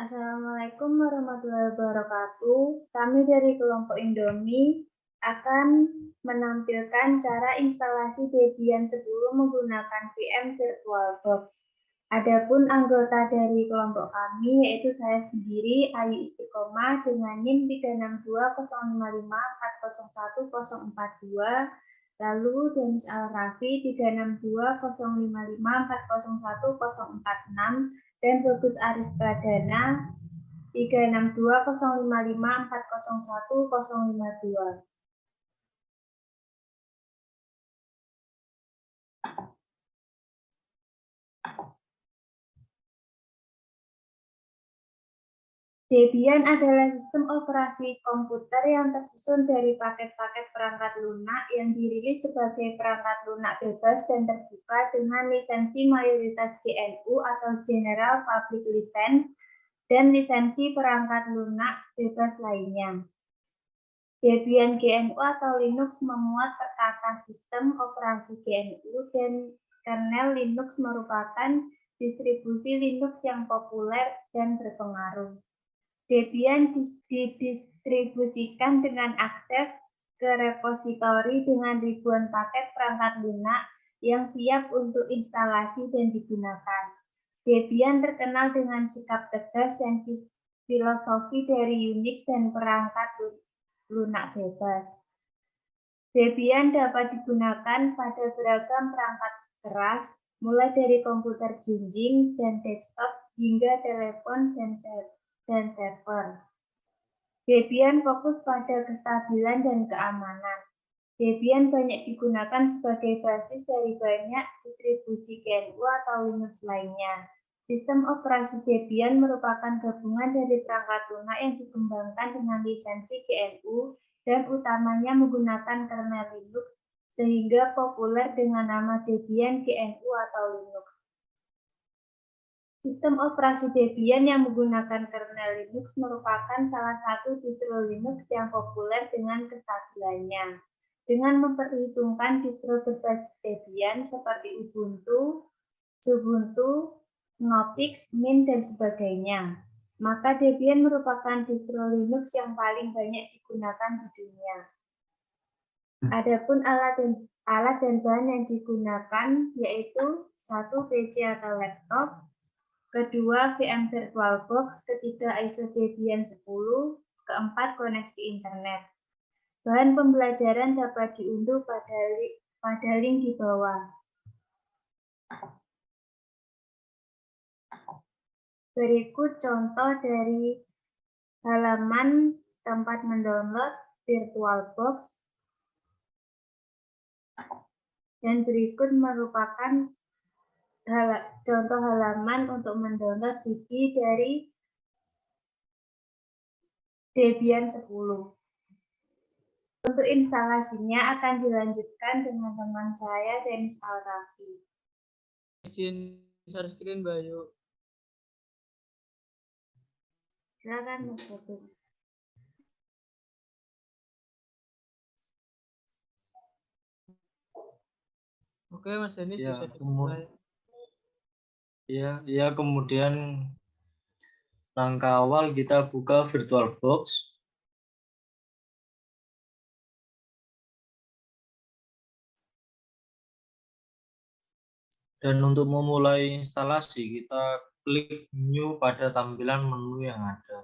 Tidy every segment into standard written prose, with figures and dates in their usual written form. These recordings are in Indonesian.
Assalamualaikum warahmatullahi wabarakatuh. Kami dari kelompok Indomie akan menampilkan cara instalasi Debian 10 menggunakan VM VirtualBox. Adapun anggota dari kelompok kami yaitu saya sendiri, Ayu Istiqomah dengan NIM 36205540142, lalu Denis Al-Rafi 36205540146, dan Bagus Aris Pradana 36205540152. Debian adalah sistem operasi komputer yang tersusun dari paket-paket perangkat lunak yang dirilis sebagai perangkat lunak bebas dan terbuka dengan lisensi mayoritas GNU atau General Public License dan lisensi perangkat lunak bebas lainnya. Debian GNU atau Linux memuat perkakas sistem operasi GNU dan kernel Linux merupakan distribusi Linux yang populer dan berpengaruh. Debian didistribusikan dengan akses ke repositori dengan ribuan paket perangkat lunak yang siap untuk instalasi dan digunakan. Debian terkenal dengan sikap tegas dan filosofi dari Unix dan perangkat lunak bebas. Debian dapat digunakan pada beragam perangkat keras, mulai dari komputer jinjing dan desktop hingga telepon dan server. Debian fokus pada kestabilan dan keamanan. Debian banyak digunakan sebagai basis dari banyak distribusi GNU atau Linux lainnya. Sistem operasi Debian merupakan gabungan dari perangkat lunak yang dikembangkan dengan lisensi GNU dan utamanya menggunakan kernel Linux sehingga populer dengan nama Debian GNU atau Linux. Sistem operasi Debian yang menggunakan kernel Linux merupakan salah satu distro Linux yang populer dengan kestabilannya. Dengan memperhitungkan distro berbasis Debian seperti Ubuntu, Xubuntu, Knoppix, Mint, dan sebagainya, maka Debian merupakan distro Linux yang paling banyak digunakan di dunia. Adapun alat dan bahan yang digunakan yaitu 1. PC atau laptop, kedua, VM VirtualBox, ketiga, ISO Debian 10, keempat, koneksi internet. Bahan pembelajaran dapat diunduh pada link di bawah. Berikut contoh dari halaman tempat mendownload VirtualBox, dan berikut merupakan contoh halaman untuk mendownload CD dari Debian 10. Untuk instalasinya akan dilanjutkan dengan teman saya, Denis Al-Rafi. Izin share screen, Bayu. Silakan, Mas Bagus. Oke, Mas Denis Ya, bisa dimulai. Kemudian langkah awal kita buka VirtualBox. Dan untuk memulai instalasi, kita klik New pada tampilan menu yang ada.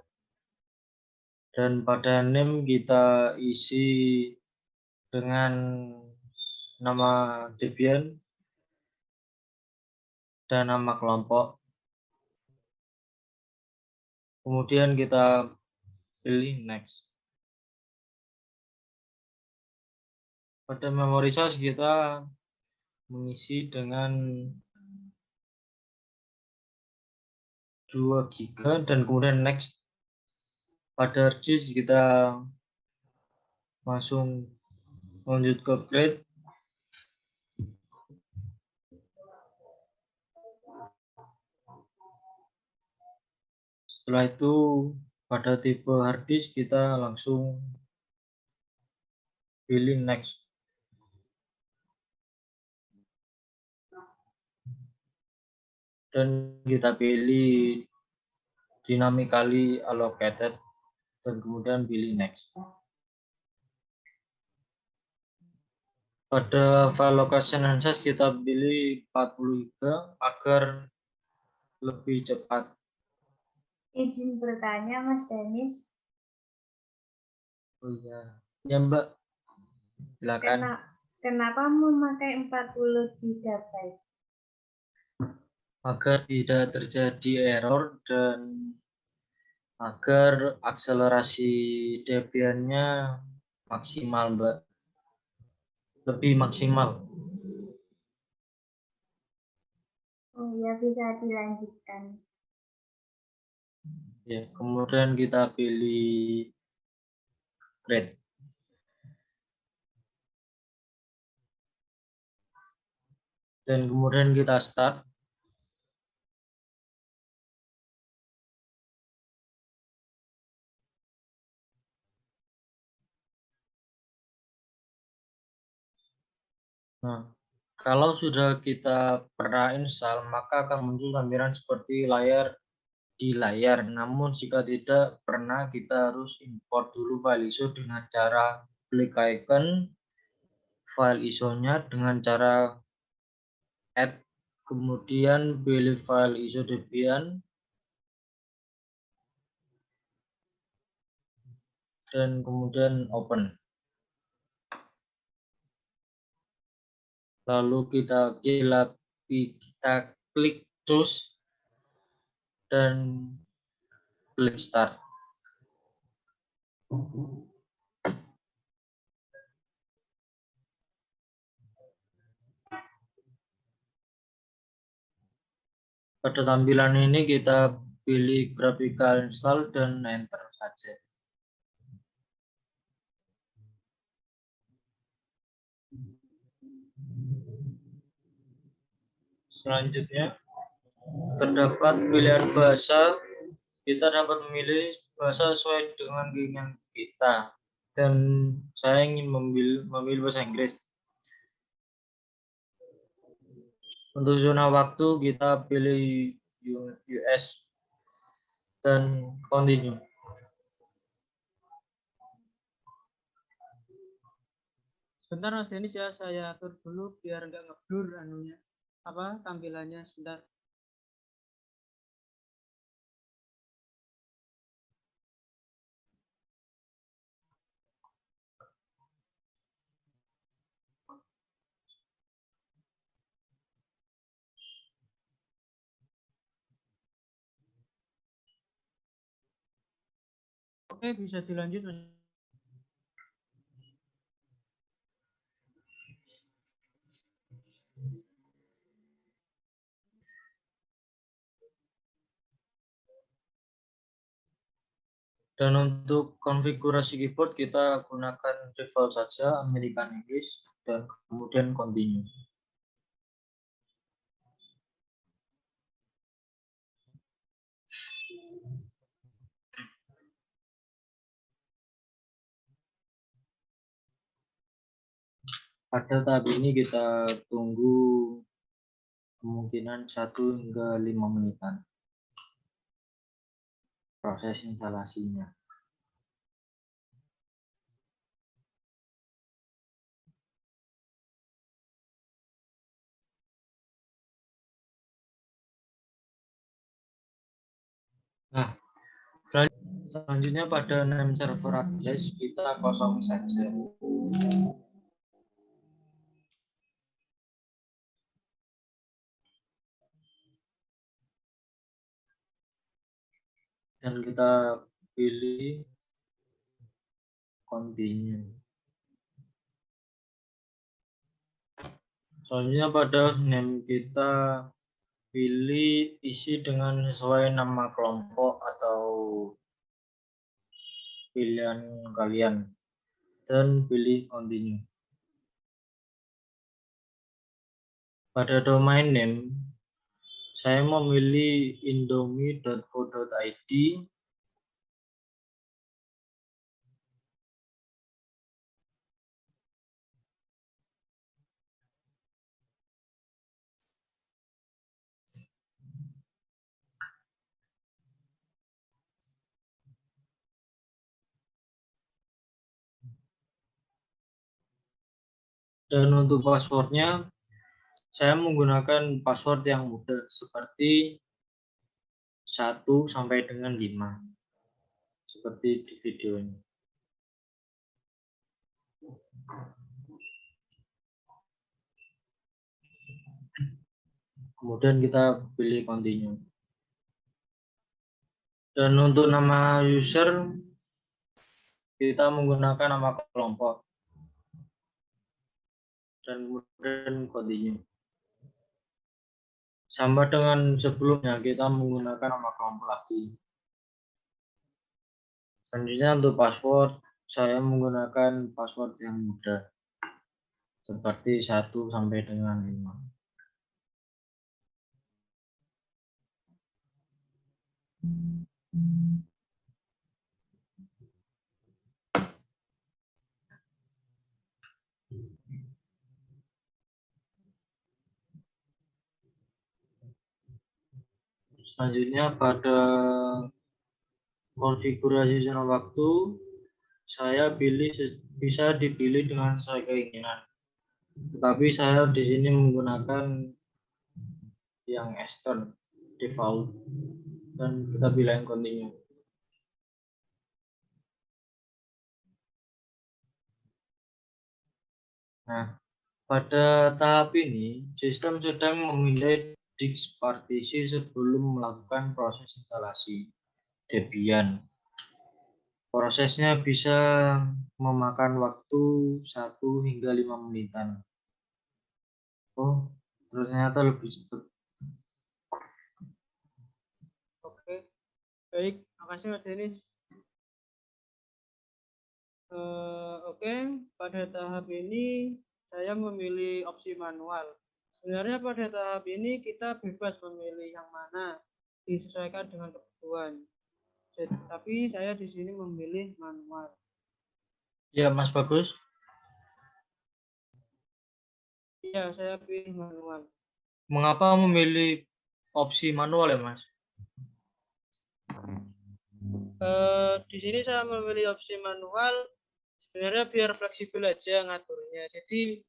Dan pada name kita isi dengan nama Debian dan nama kelompok. Kemudian kita pilih Next. Pada memorisasi kita mengisi dengan 2 GB dan kemudian Next. Pada disk kita langsung lanjut ke create. Setelah itu pada tipe hard disk kita langsung pilih next. Dan kita pilih dynamically allocated, dan kemudian pilih next. Pada file location and size kita pilih 40 GB agar lebih cepat. Izin bertanya, Mas Danis, Oh iya, ya Mbak, silakan. kenapa memakai 40 GB? Agar tidak terjadi error dan agar akselerasi Debian-nya maksimal, Mbak. Lebih maksimal. Oh ya, bisa dilanjutkan. Ya, kemudian kita pilih create. Dan kemudian kita start. Nah, kalau sudah kita pernah install, maka akan muncul tampilan seperti layar di layar. Namun jika tidak pernah, kita harus import dulu file ISO dengan cara klik icon file ISO-nya dengan cara add, kemudian pilih file ISO Debian, dan kemudian open. Lalu kita klik choose dan klik start. Pada tampilan ini kita pilih graphical install dan enter saja. Selanjutnya terdapat pilihan bahasa. Kita dapat memilih bahasa sesuai dengan keinginan kita. Dan saya ingin memilih bahasa Inggris. Untuk zona waktu kita pilih US dan continue. Sebentar Mas Denis ya, saya atur dulu biar nggak ngeblur anunya. Apa tampilannya sebentar. Oke, bisa dilanjut Mas. Dan untuk konfigurasi keyboard kita gunakan default saja American English dan kemudian continue. Pada tahap ini kita tunggu kemungkinan 1 hingga 5 menitan proses instalasinya. Nah, selanjutnya pada name server address kita kosong saja. Dan kita pilih continue. Selanjutnya pada name kita pilih isi dengan sesuai nama kelompok atau pilihan kalian dan pilih continue. Pada domain name saya memilih indomie.co.id. Dan untuk passwordnya, saya menggunakan password yang mudah seperti 1 sampai dengan 5, seperti di video ini. Kemudian kita pilih continue. Dan untuk nama user, kita menggunakan nama kelompok. Dan kemudian continue. Sama dengan sebelumnya, kita menggunakan nama kelompok lagi. Selanjutnya untuk password, saya menggunakan password yang mudah, seperti 1 sampai dengan 5. Selanjutnya pada konfigurasi zona waktu, saya bisa dipilih dengan sesuai keinginan. Tetapi saya di sini menggunakan yang Eastern default dan kita pilih yang continue. Nah, pada tahap ini sistem sedang memindai disk partisi sebelum melakukan proses instalasi Debian. Prosesnya bisa memakan waktu 1 hingga 5 menitan. Oh, ternyata lebih cepat. Oke, baik, makasih Mas Denis. Oke, pada tahap ini saya memilih opsi manual. Sebenarnya pada tahap ini kita bebas memilih yang mana, disesuaikan dengan kebutuhan. Tapi saya di sini memilih manual. Ya, Mas Bagus. Ya, saya pilih manual. Mengapa memilih opsi manual ya, Mas? Di sini saya memilih opsi manual sebenarnya biar fleksibel aja ngaturnya. Jadi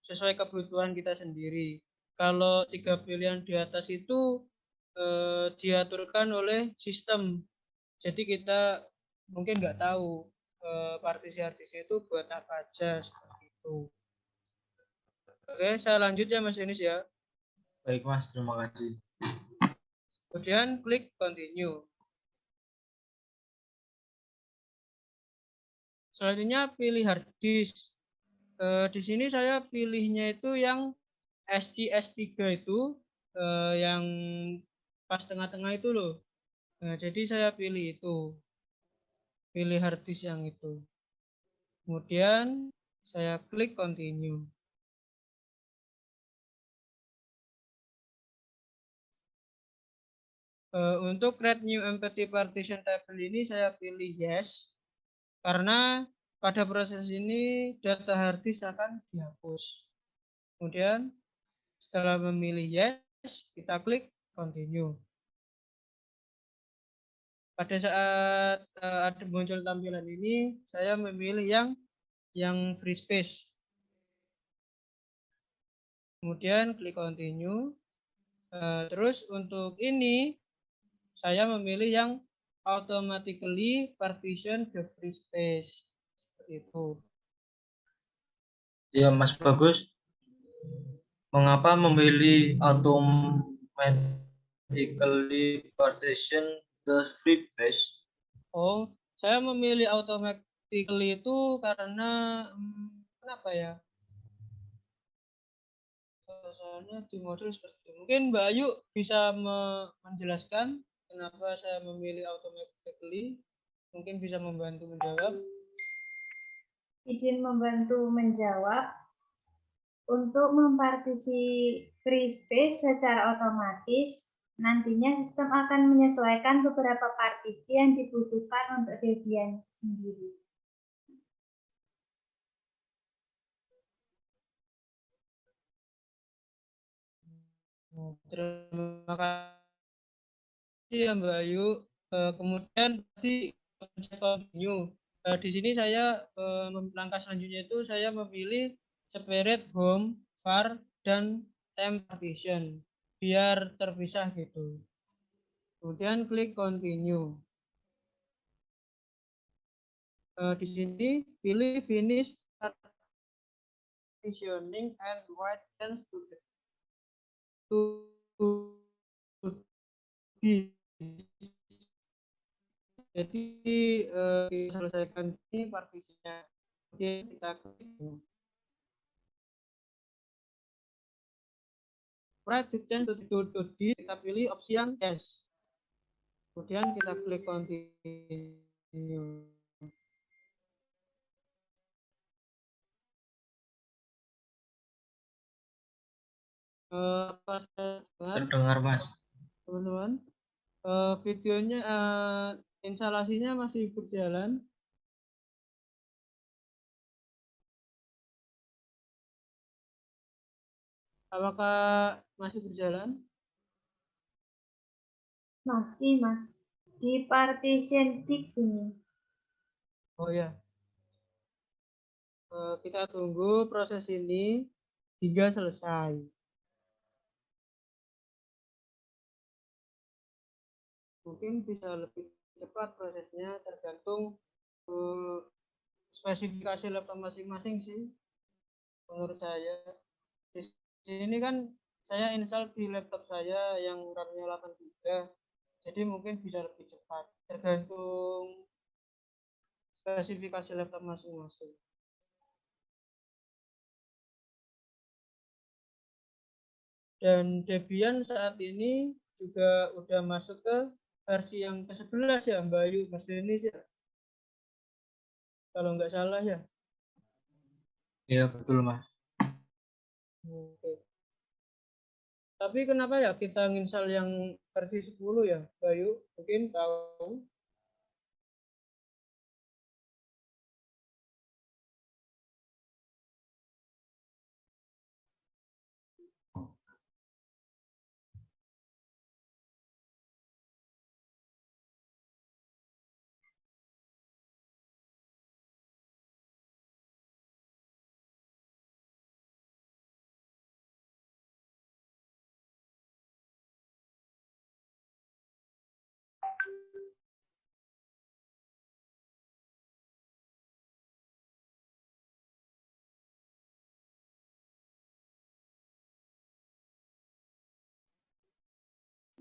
sesuai kebutuhan kita sendiri. Kalau 3 pilihan di atas itu diaturkan oleh sistem. Jadi kita mungkin nggak tahu partisi-partisi itu buat apa aja seperti itu. Oke, saya lanjut ya Mas Denis ya. Baik, Mas, terima kasih. Kemudian klik continue. Selanjutnya pilih hard disk. Di sini saya pilihnya itu yang SCS3 itu yang pas tengah-tengah itu loh. Nah, jadi saya pilih itu. Pilih hard disk yang itu. Kemudian saya klik continue. Untuk create new empty partition table ini saya pilih yes. Karena pada proses ini data hard disk akan dihapus. Kemudian setelah memilih yes, kita klik continue. Pada saat ada muncul tampilan ini, saya memilih yang free space. Kemudian klik continue. Terus untuk ini, saya memilih yang automatically partition the free space. Seperti itu. Ya, Mas Bagus. Mengapa memilih automatically partition the free space? Oh, saya memilih automatically itu karena kenapa ya? Soalnya di modul seperti itu. Mungkin Mbak Ayu bisa menjelaskan kenapa saya memilih automatically. Mungkin bisa membantu menjawab. Izin membantu menjawab. Untuk mempartisi free space secara otomatis, nantinya sistem akan menyesuaikan beberapa partisi yang dibutuhkan untuk Debian sendiri. Terima kasih ya Mbak Ayu. Kemudian tadi continue. Di sini saya langkah selanjutnya itu saya memilih separate home, var, dan temp partition biar terpisah gitu. Kemudian klik continue. Di sini pilih finish partitioning and write change to be. Jadi kita selesaikan ini partisinya. Oke, kita klik write to change to this, kita pilih opsi yang yes. Kemudian kita klik continue. Terdengar, Mas. Teman-teman, videonya instalasinya masih berjalan. Apakah masih berjalan? Masih, Mas. Di partition fix ini. Oh ya. Kita tunggu proses ini hingga selesai. Mungkin bisa lebih cepat prosesnya, tergantung spesifikasi laptop masing-masing sih, menurut saya. Di sini kan saya install di laptop saya yang RAM-nya 8 GB, jadi mungkin bisa lebih cepat, tergantung spesifikasi laptop masing-masing. Dan Debian saat ini juga udah masuk ke versi yang ke-11 ya, Mbak Ayu, Mas Denis ya, kalau nggak salah ya. Iya, betul, Mas. Oke. Tapi kenapa ya kita nginstal yang versi 10 ya, Mbak Ayu? Mungkin tahu.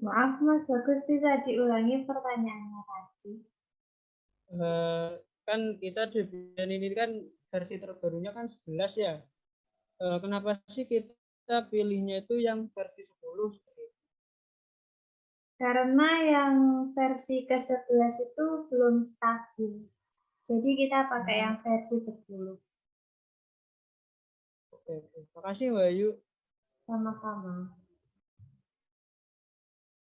Maaf, Mas Bagus, bisa diulangi pertanyaannya tadi. Kan kita Debian ini kan versi terbarunya kan 11 ya. Kenapa sih kita pilihnya itu yang versi 10? Karena yang versi ke-11 itu belum stabil. Jadi kita pakai yang versi 10. Oke. Makasih Mbak Ayu. Sama-sama.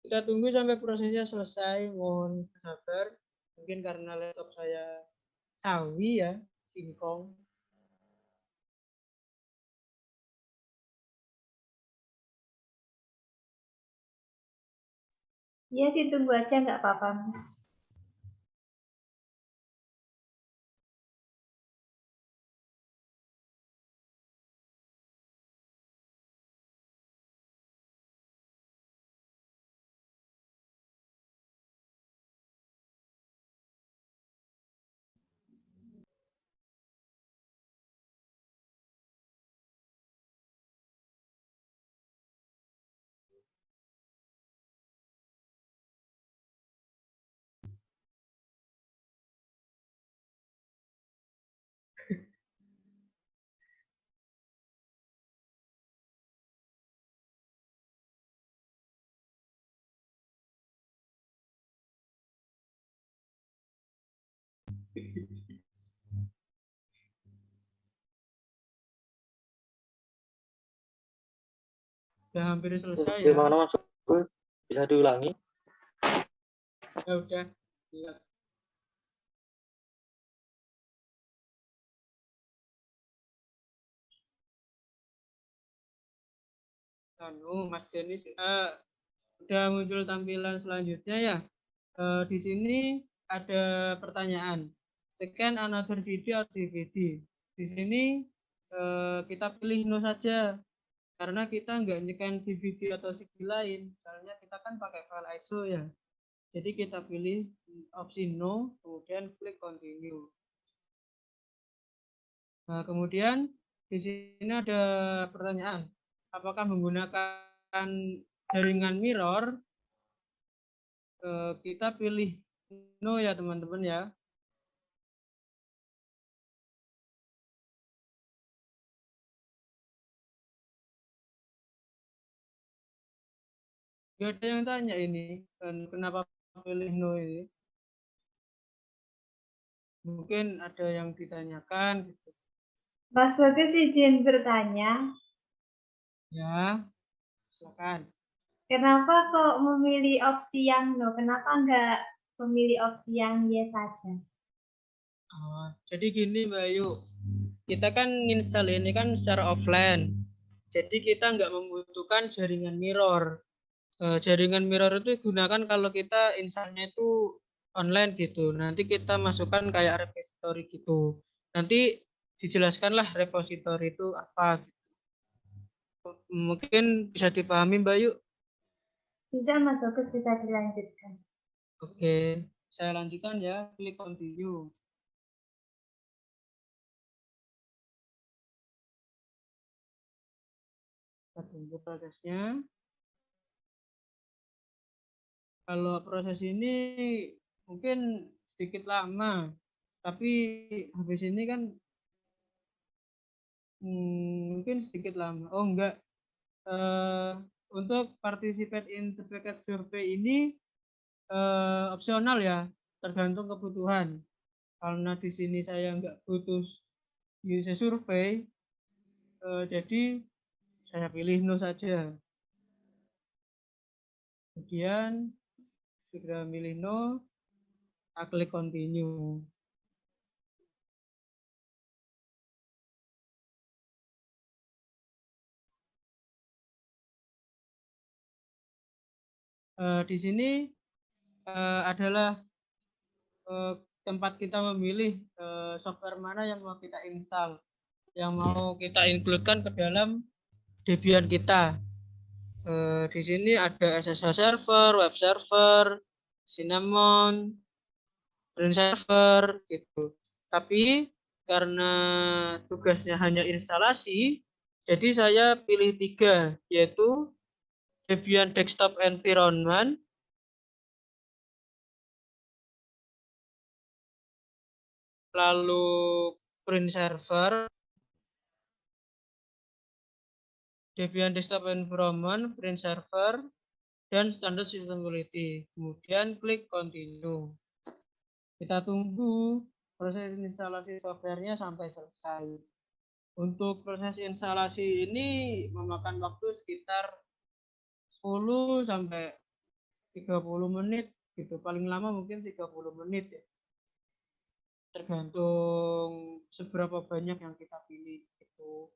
Kita tunggu sampai prosesnya selesai. Mohon sabar. Mungkin karena laptop saya sawi ya, singkong. Ya, ditunggu aja nggak apa-apa, Mas. Udah hampir selesai ya. Gimana Mas? Bisa diulangi? Ya udah. Ya. Mas Denis, udah muncul tampilan selanjutnya ya. Di sini ada pertanyaan. scan another CD or DVD. Di sini kita pilih no saja karena kita nggak nyekan DVD atau CD lain. Soalnya kita kan pakai file ISO ya. Jadi kita pilih opsi no, kemudian klik continue. Nah, kemudian di sini ada pertanyaan, apakah menggunakan jaringan mirror? Kita pilih no ya teman-teman ya. Gak ada yang tanya ini, kenapa pilih no ini? Mungkin ada yang ditanyakan gitu. Mas Bagus izin bertanya, Ya, silakan. kenapa kok memilih opsi yang no? Kenapa nggak memilih opsi yang yes saja? Jadi gini Mbak Ayu, kita kan install ini kan secara offline. Jadi kita nggak membutuhkan jaringan mirror. Jaringan mirror itu digunakan kalau kita installnya itu online gitu. Nanti kita masukkan kayak repository gitu. Nanti dijelaskanlah repository itu apa. Mungkin bisa dipahami Mbak Ayu. Bisa Mas Bagus, bisa dilanjutkan. Oke, saya lanjutkan ya. Klik continue. Kita tunggu prosesnya. Kalau proses ini mungkin sedikit lama, tapi habis ini kan mungkin sedikit lama. Oh enggak, untuk participate in the packet survey ini opsional ya, tergantung kebutuhan. Karena di sini saya nggak butuh user survei, jadi saya pilih no saja. Kemudian segera milih no, saya klik continue. Di sini adalah tempat kita memilih software mana yang mau kita install, yang mau kita includekan ke dalam Debian kita. Di sini ada SSH server, web server, Cinnamon, print server gitu. Tapi karena tugasnya hanya instalasi, jadi saya pilih 3, yaitu Debian Desktop Environment, lalu print server, Debian Desktop Environment, print server, dan standar system quality. Kemudian klik continue. Kita tunggu proses instalasi softwarenya sampai selesai. Untuk proses instalasi ini memakan waktu sekitar 10 sampai 30 menit gitu. Paling lama mungkin 30 menit ya. Tergantung seberapa banyak yang kita pilih gitu.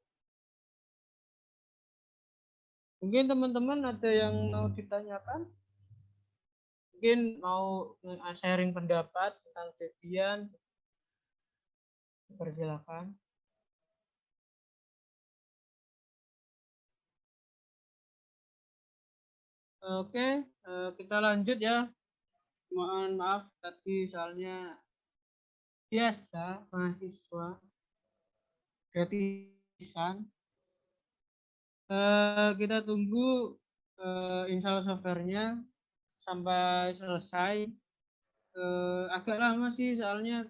Mungkin teman-teman ada yang mau ditanyakan? Mungkin mau sharing pendapat tentang Debian, persilakan. Oke, kita lanjut ya. Mohon maaf tadi soalnya biasa mahasiswa gratisan. Kita tunggu install softwarenya sampai selesai. Agak lama sih soalnya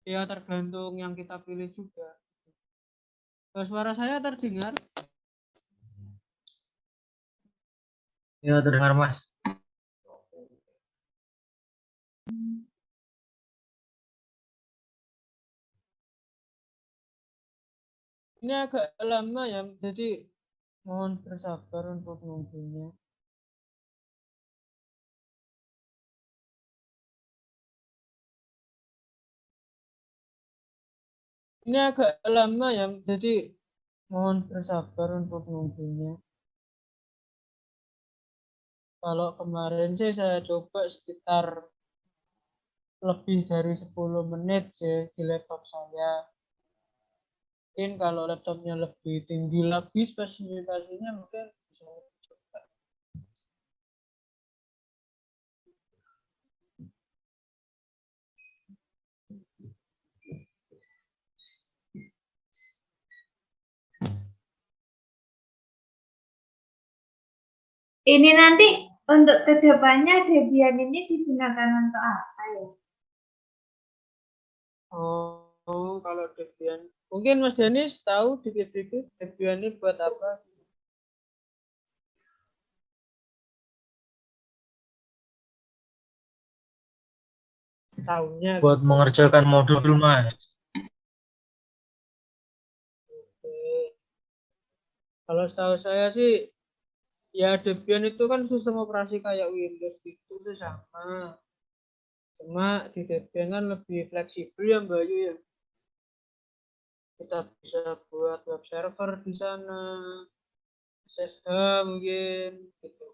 ya tergantung yang kita pilih juga. Suara saya terdengar? Ya, terdengar Mas. Ini agak lama ya, jadi mohon bersabar untuk nunggunya. Ini agak lama ya, jadi mohon bersabar untuk nunggunya. Kalau kemarin sih saya coba sekitar lebih dari 10 menit sih di laptop saya. Mungkin kalau laptopnya lebih tinggi lagi spesifikasinya mungkin bisa coba. Ini nanti untuk kedepannya Debian ini digunakan untuk apa ya? Oh, kalau Debian. Mungkin Mas Denis tahu dikit-dikit Debian ini buat apa? Tahunya Buat gitu. mengerjakan modul, Mas. Oke. Kalau setahu saya sih, ya Debian itu kan sistem operasi kayak Windows gitu tuh sama. Cuma di Debian kan lebih fleksibel ya Mbak Ayu ya. Kita bisa buat web server di sana, SSH mungkin gitu.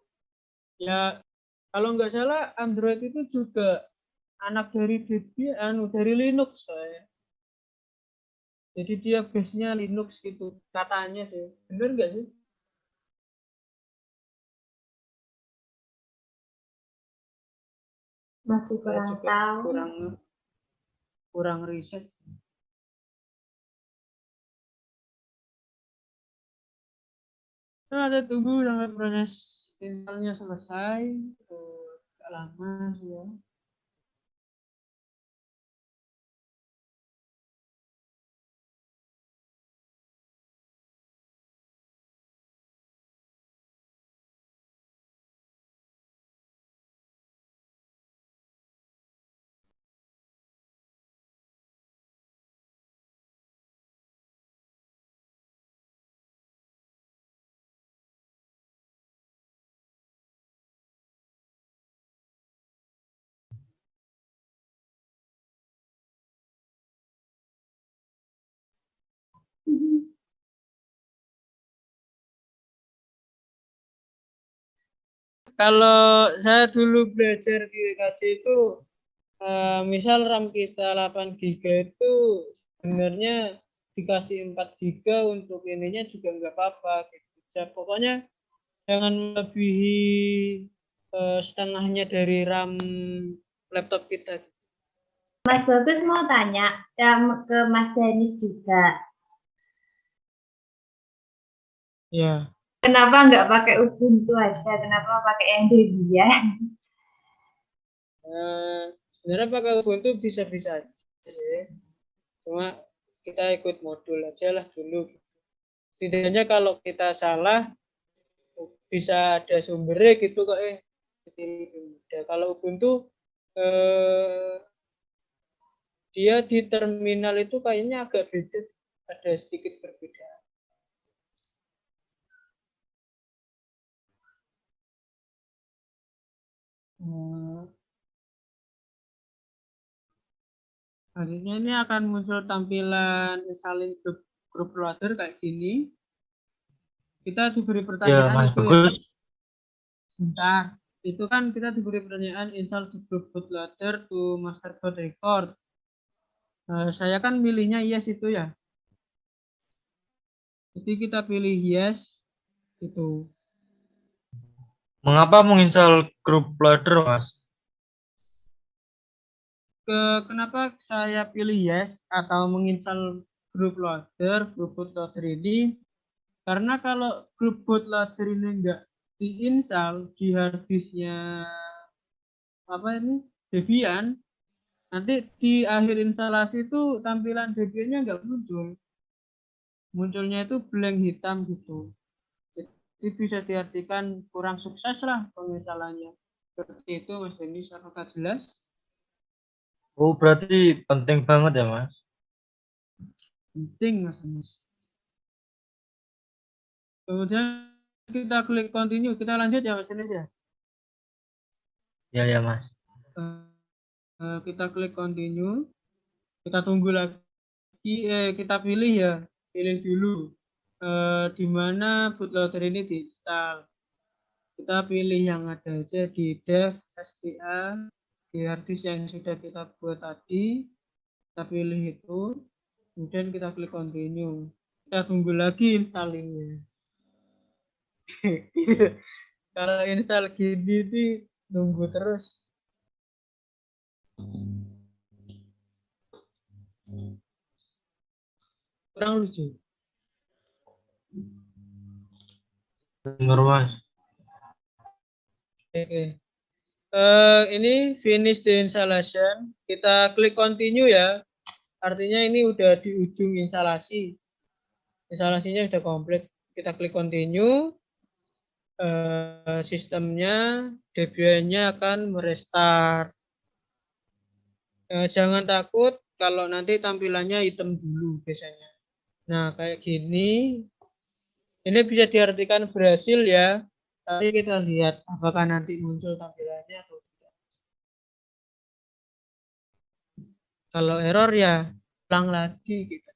Ya kalau nggak salah Android itu juga anak dari Debian, dari Linux saya. Jadi dia base-nya Linux gitu katanya sih. Bener nggak sih? Masih Saya kurang juga tahu. kurang riset. Nah, ada tunggu sampai proses installnya selesai. Gak lama sih ya. Kalau saya dulu belajar di WKJ itu, misal RAM kita 8 GB itu sebenarnya dikasih 4 GB untuk ininya juga nggak apa-apa. Gitu. Ya, pokoknya jangan melebihi setengahnya dari RAM laptop kita. Mas Bagus mau tanya ke Mas Denis juga. Ya. Kenapa nggak pakai Ubuntu aja? Kenapa pakai yang Debian? Sebenarnya pakai Ubuntu bisa-bisa aja sih. Cuma kita ikut modul aja lah dulu. Setidaknya kalau kita salah bisa ada sumbernya gitu kok jadi mudah. Kalau Ubuntu eh, dia di terminal itu kayaknya agak beda, ada sedikit perbedaan. Selanjutnya ini akan muncul tampilan salin grup loader kayak gini. Kita diberi Ya, pertanyaan Mas itu ya. Bagus. Bentar. Itu kan kita diberi pertanyaan install the group bootloader to masterboard record. Saya kan milihnya yes itu ya. Jadi kita pilih yes gitu. Mengapa menginstal grup loader, Mas? Kenapa saya pilih yes atau menginstal group loader, group bootloader ini? Karena kalau group bootloader ini enggak diinstal di harddisknya apa ini Debian, nanti di akhir instalasi itu tampilan Debiannya nggak muncul. Munculnya itu blank hitam gitu. Jadi bisa diartikan kurang sukses lah penginstalannya. Seperti itu Mas Denis, apakah jelas? Oh, berarti penting banget ya, Mas? Penting Mas Denis. Kemudian kita klik continue, kita lanjut ya Mas Denis ya. Ya, ya, Mas. Kita klik continue, kita tunggu lagi, kita pilih ya, pilih dulu di mana bootloader ini diinstal. Kita pilih yang ada aja di dev, STA, di harddisk yang sudah kita buat tadi, kita pilih itu, kemudian kita klik continue. Kita tunggu lagi installingnya. Kalau install gini sih nunggu terus. Kurang lucu. Dengar Mas. Oke. Ini finish the installation. Kita klik continue ya. Artinya ini udah di ujung instalasi. Instalasinya sudah komplit. Kita klik continue. Sistemnya, Debian-nya akan merestart. Jangan takut kalau nanti tampilannya hitam dulu biasanya. Nah, kayak gini. Ini bisa diartikan berhasil ya. Tapi kita lihat apakah nanti muncul tampilannya atau tidak. Kalau error ya ulang lagi gitu.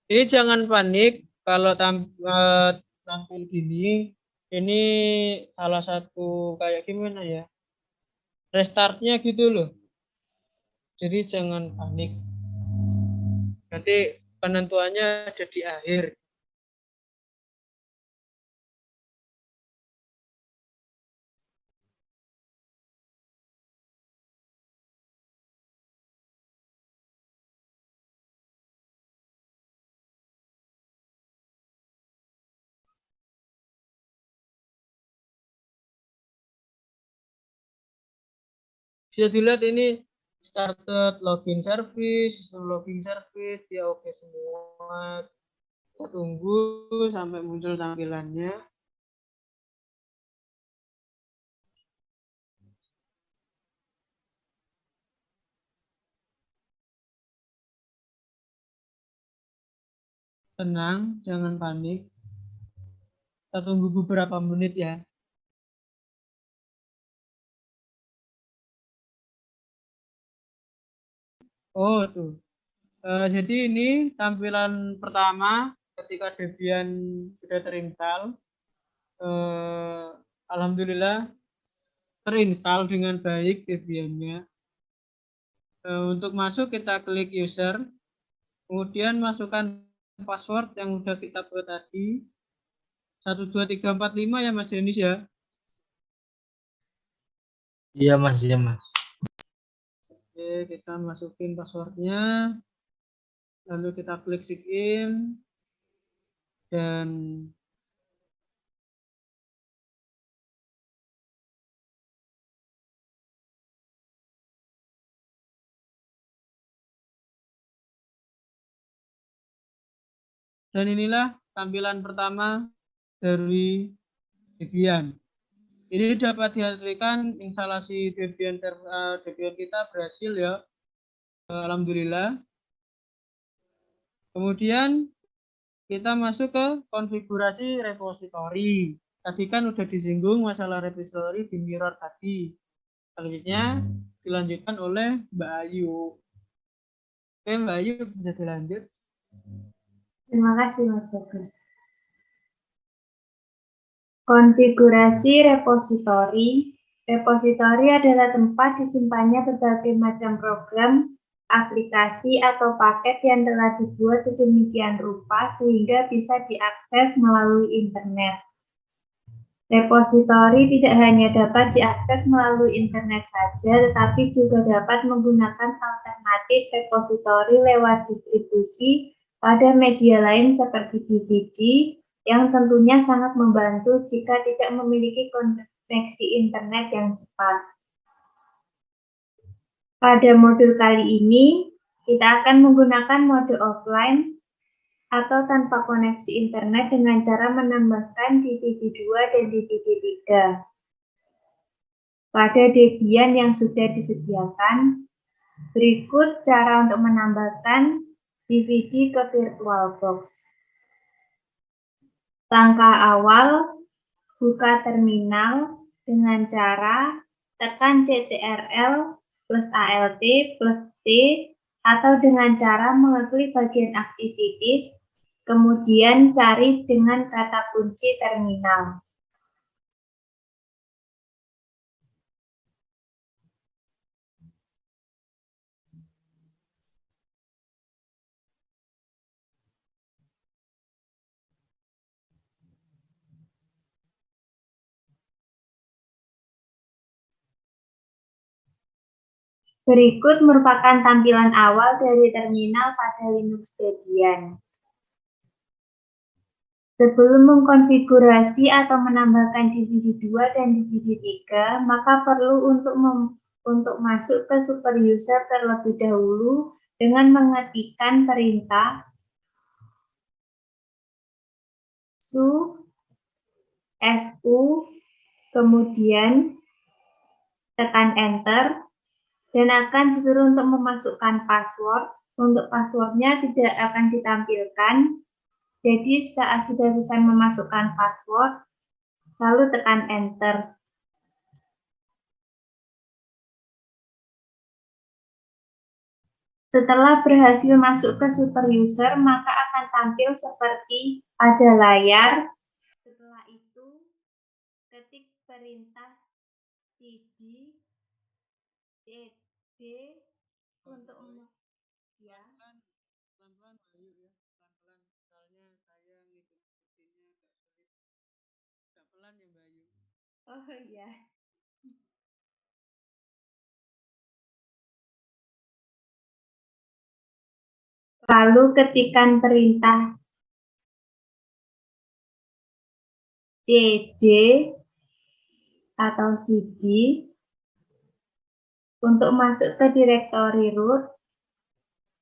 Ini jangan panik kalau tampil gini. Ini salah satu kayak gimana ya? Restartnya gitu loh. Jadi jangan panik. Nanti penentuannya ada di akhir. Bisa dilihat ini started login service, sistem login service, dia oke semua. Kita tunggu sampai muncul tampilannya. Tenang, jangan panik. Kita tunggu beberapa menit ya. Oh tuh. Jadi ini tampilan pertama ketika Debian sudah terinstall. Alhamdulillah terinstall dengan baik Debian-nya. Untuk masuk kita klik user, kemudian masukkan password yang sudah kita buat tadi. 12345 ya Mas Denis ya. Iya Mas, iya Mas. Oke, kita masukin passwordnya, lalu kita klik sign dan inilah tampilan pertama dari Debian. Ini dapat dihasilkan instalasi Debian kita berhasil ya. Alhamdulillah. Kemudian kita masuk ke konfigurasi repository. Tadi kan udah disinggung masalah repository di mirror tadi. Selanjutnya dilanjutkan oleh Mbak Ayu. Oke, Mbak Ayu bisa dilanjut. Terima kasih Mas Bagus. Konfigurasi repositori. Repositori adalah tempat disimpannya berbagai macam program, aplikasi, atau paket yang telah dibuat sedemikian rupa sehingga bisa diakses melalui internet. Repositori tidak hanya dapat diakses melalui internet saja, tetapi juga dapat menggunakan alternatif repositori lewat distribusi pada media lain seperti DVD, yang tentunya sangat membantu jika tidak memiliki koneksi internet yang cepat. Pada modul kali ini, kita akan menggunakan mode offline atau tanpa koneksi internet dengan cara menambahkan DVD 2 dan DVD 3. Pada Debian yang sudah disediakan, berikut cara untuk menambahkan DVD ke VirtualBox. Langkah awal, buka terminal dengan cara tekan CTRL plus ALT plus T atau dengan cara mengeklik bagian Activities, kemudian cari dengan kata kunci terminal. Berikut merupakan tampilan awal dari terminal pada Linux Debian. Sebelum mengkonfigurasi atau menambahkan DVD 2 dan DVD 3, maka perlu untuk masuk ke super user terlebih dahulu dengan mengetikkan perintah su kemudian tekan enter dan akan disuruh untuk memasukkan password. Untuk passwordnya tidak akan ditampilkan. Jadi saat sudah selesai memasukkan password, lalu tekan enter. Setelah berhasil masuk ke super user, maka akan tampil seperti pada layar. Setelah itu, ketik perintah cd untuk ya. Pelan-pelan Bayu ya, pelan-pelan. Soalnya saya ngikut buktinya agak sulit. Agak pelan ya Bayu. Oh iya. Lalu ketikkan perintah cd atau cd untuk masuk ke direktori root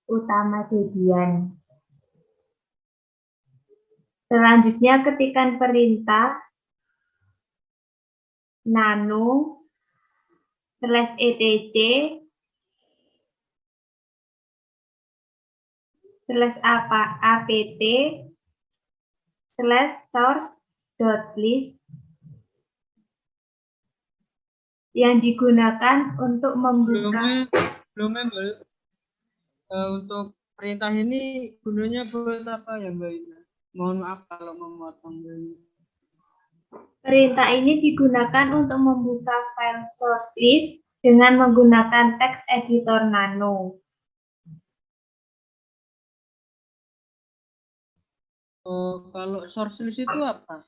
utama Debian. Selanjutnya ketikkan perintah nano /etc /apt/source.list yang digunakan untuk membuka. Belum Bayu. Untuk perintah ini gunanya buat apa ya Mbak Ina? Mohon maaf kalau memotong Bayu. Perintah ini digunakan untuk membuka file source list dengan menggunakan text editor nano. Kalau source list itu apa?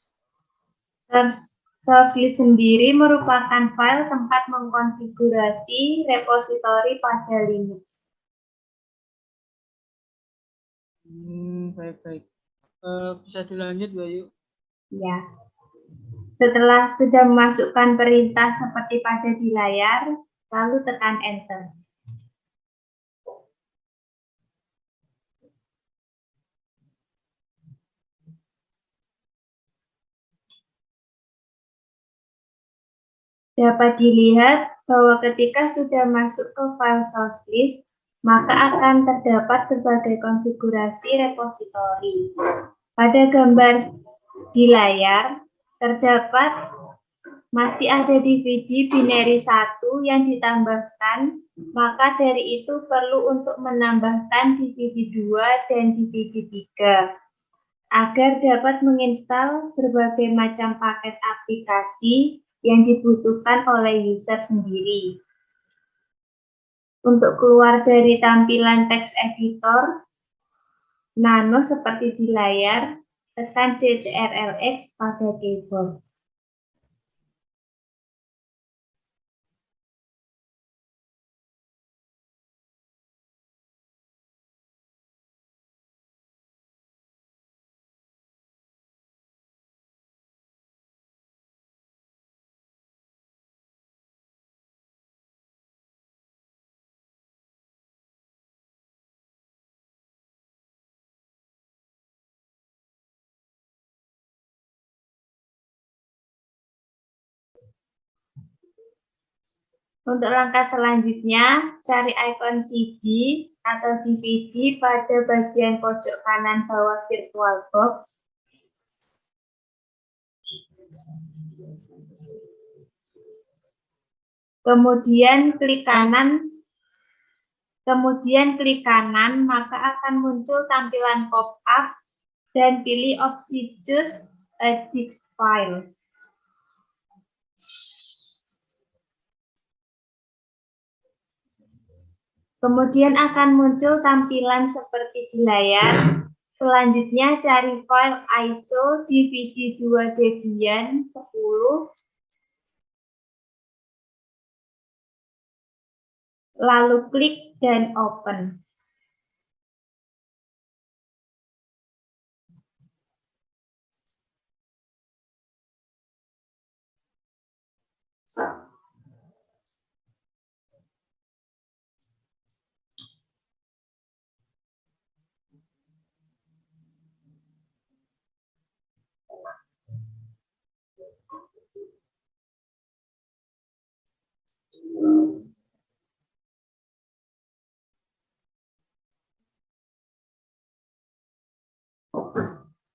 Source list sendiri merupakan file tempat mengkonfigurasi repositori pada Linux. Baik-baik. Bisa dilanjut Bayu? Ya. Setelah sudah memasukkan perintah seperti pada di layar, lalu tekan enter. Dapat dilihat bahwa ketika sudah masuk ke file source list, maka akan terdapat berbagai konfigurasi repositori. Pada gambar di layar, terdapat masih ada DVD binary 1 yang ditambahkan, maka dari itu perlu untuk menambahkan DVD 2 dan DVD 3 agar dapat menginstal berbagai macam paket aplikasi yang dibutuhkan oleh user sendiri. Untuk keluar dari tampilan text editor nano seperti di layar, tekan Ctrl+X pada keyboard. Untuk langkah selanjutnya, cari ikon CD atau DVD pada bagian pojok kanan bawah VirtualBox. Kemudian klik kanan, maka akan muncul tampilan pop-up dan pilih opsi Choose a Disk File. Kemudian akan muncul tampilan seperti di layar. Selanjutnya cari file ISO DVD 2 Debian 10. lalu klik dan open.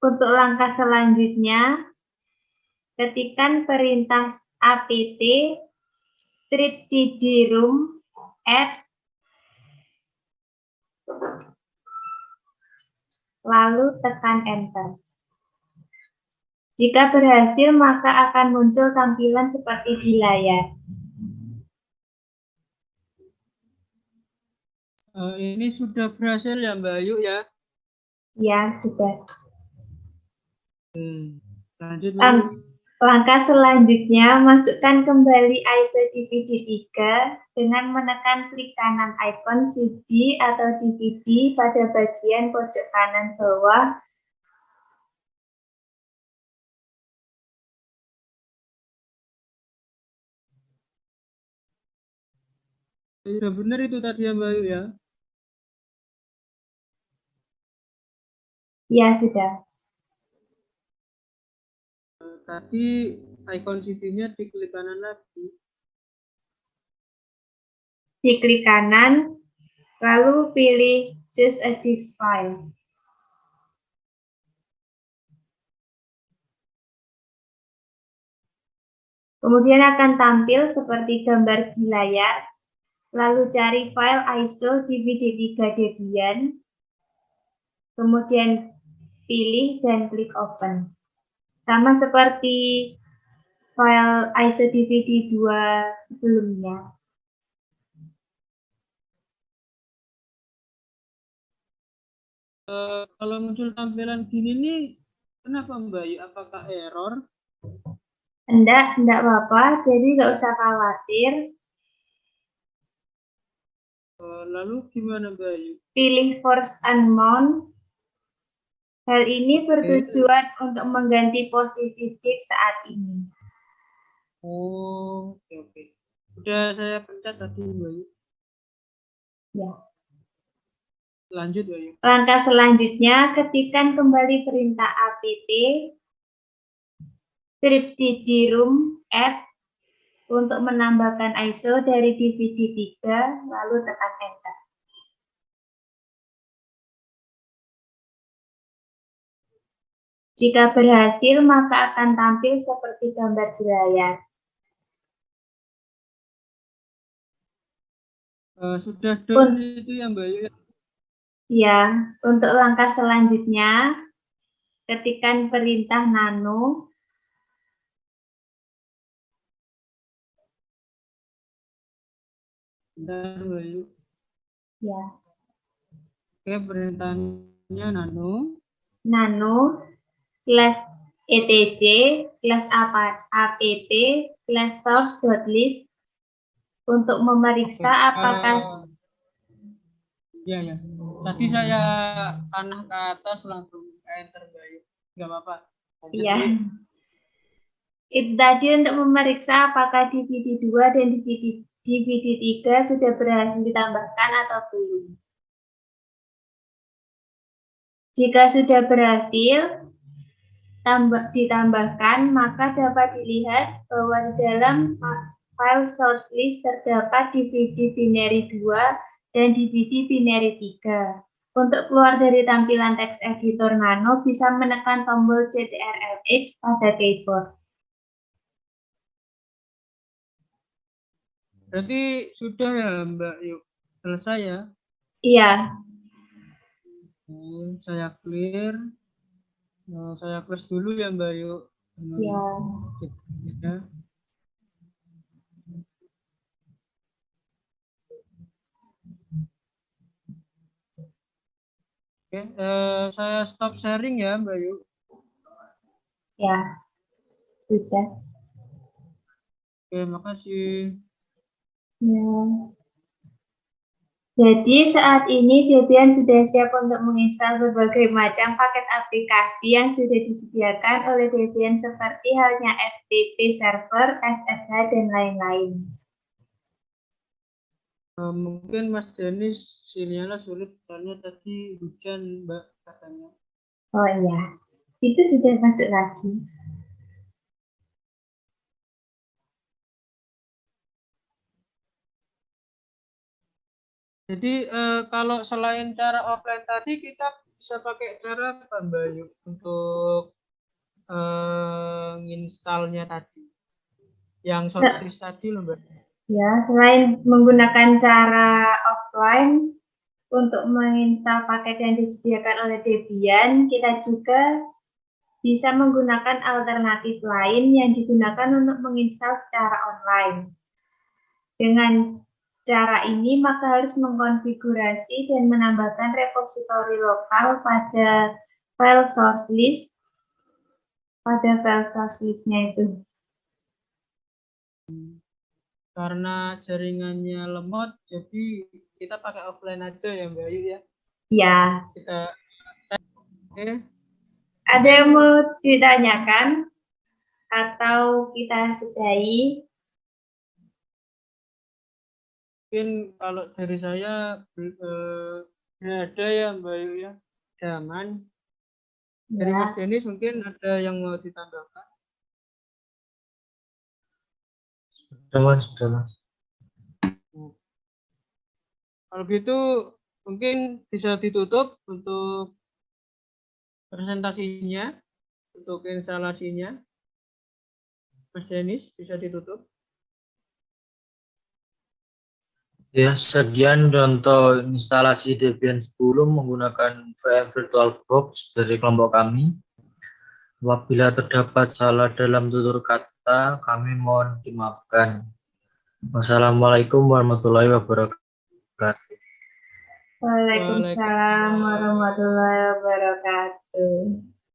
Untuk langkah selanjutnya, ketikkan perintah apt strip cd-rom add lalu tekan enter. Jika berhasil, maka akan muncul tampilan seperti di layar. Ini sudah berhasil ya Mbak Ayu ya? Ya, sudah. Lanjut Mbak Ayu. Langkah selanjutnya, masukkan kembali ISO DVD-3 dengan menekan klik kanan ikon CD atau DVD pada bagian pojok kanan bawah. Sudah benar itu tadi ya Mbak Ayu ya? Ya, sudah. Tadi icon CD-nya diklik kanan lagi. Diklik kanan, lalu pilih Choose a Disk File. Kemudian akan tampil seperti gambar di layar. Lalu cari file ISO DVD3 Debian. Kemudian pilih dan klik open. Sama seperti file ISO DVD 2 sebelumnya. Kalau muncul tampilan gini nih, kenapa Mbak Ayu? Apakah error? Enggak apa-apa, jadi nggak usah khawatir. Lalu gimana Mbak Ayu? Pilih Force Unmount. Hal ini bertujuan untuk mengganti posisi disk saat ini. Oh, oke. Udah saya pencet tadi Mbak Ayu. Ya. Lanjut Mbak Ayu. Langkah selanjutnya, ketikkan kembali perintah apt strip cd-rom add untuk menambahkan ISO dari DVD 3, lalu tekan enter. Jika berhasil, maka akan tampil seperti gambar di layar. Sudah done itu ya Mbak Ayu? Ya, untuk langkah selanjutnya, ketikkan perintah nano. Bentar Mbak Ayu. Ya. Oke, perintahnya nano. Nano /etc/apt/source.list untuk memeriksa apakah ya. Tadi saya panah ke atas langsung enter Mbak Ayu. Nggak apa-apa. Iya. Itu tadi untuk memeriksa apakah DVD 2 dan DVD 3 sudah berhasil ditambahkan atau belum. Jika sudah berhasil ditambahkan, maka dapat dilihat bahwa di dalam file source list terdapat DVD binary 2 dan DVD binary 3. Untuk keluar dari tampilan text editor Nano, bisa menekan tombol Ctrl+X pada keyboard. Berarti sudah ya Mbak Yuk? Selesai ya? Iya. Saya clear. Saya close dulu ya Mbak Yuk. Ya. Oke, saya stop sharing ya Mbak Yuk. Ya, sudah. Oke, makasih. Ya. Jadi saat ini Debian sudah siap untuk menginstal berbagai macam paket aplikasi yang sudah disediakan oleh Debian seperti halnya FTP server, SSH, dan lain-lain. Mungkin Mas Denis sinyalnya sulit karena tadi hujan, Mbak, katanya. Oh iya, itu sudah masuk lagi. Jadi kalau selain cara offline tadi kita bisa pakai cara apa, Mbak Ayu, untuk nginstalnya tadi? Yang shortlist tadi loh, Mbak. Ya, selain menggunakan cara offline untuk menginstal paket yang disediakan oleh Debian, kita juga bisa menggunakan alternatif lain yang digunakan untuk menginstal secara online. Dengan cara ini, maka harus mengkonfigurasi dan menambahkan repositori lokal pada file source list, listnya itu. Karena jaringannya lemot, jadi kita pakai offline aja ya, Mbak Ayu ya. Ya. Kita oke. Ada yang mau ditanyakan atau kita sudahi? Mungkin kalau dari saya ada ya, Mbak Ayu ya. Aman. Dari Ya. Mas Denis mungkin ada yang mau ditambahkan. Sudah Mas, sudah Mas. Kalau gitu mungkin bisa ditutup untuk presentasinya, untuk instalasinya. Mas Denis bisa ditutup. Ya, sekian contoh instalasi Debian 10 menggunakan VM VirtualBox dari kelompok kami. Apabila terdapat salah dalam tutur kata, kami mohon dimaafkan. Wassalamualaikum warahmatullahi wabarakatuh. Waalaikumsalam warahmatullahi wabarakatuh.